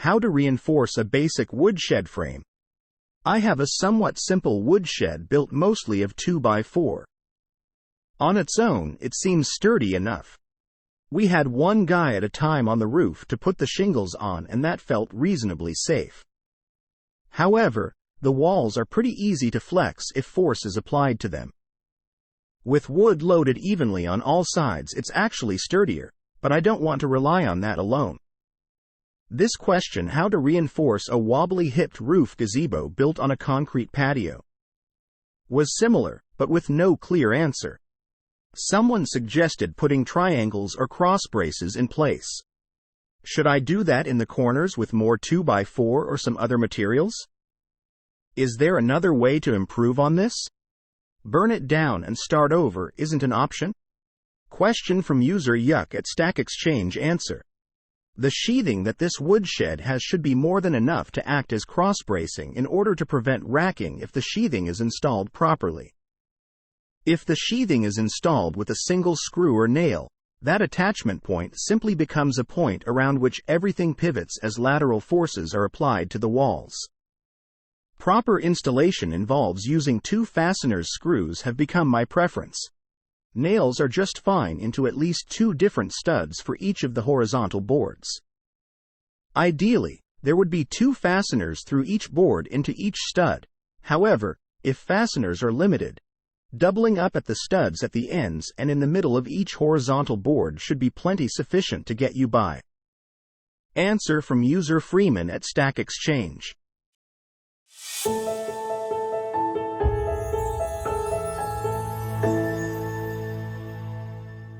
How to reinforce a basic woodshed frame. I have a somewhat simple woodshed built mostly of 2x4. On its own, it seems sturdy enough. We had one guy at a time on the roof to put the shingles on, and that felt reasonably safe. However, the walls are pretty easy to flex if force is applied to them. With wood loaded evenly on all sides, it's actually sturdier, but I don't want to rely on that alone. This question, how to reinforce a wobbly hipped roof gazebo built on a concrete patio, was similar, but with no clear answer. Someone suggested putting triangles or cross braces in place. Should I do that in the corners with more 2x4 or some other materials? Is there another way to improve on this? Burn it down and start over isn't an option? Question from user Yuck at Stack Exchange. Answer: the sheathing that this woodshed has should be more than enough to act as cross-bracing in order to prevent racking if the sheathing is installed properly. If the sheathing is installed with a single screw or nail, that attachment point simply becomes a point around which everything pivots as lateral forces are applied to the walls. Proper installation involves using 2 fasteners. Screws have become my preference. Nails are just fine into at least 2 different studs for each of the horizontal boards. Ideally, there would be 2 fasteners through each board into each stud. However, if fasteners are limited, doubling up at the studs at the ends and in the middle of each horizontal board should be plenty sufficient to get you by. Answer from user Freeman at Stack Exchange.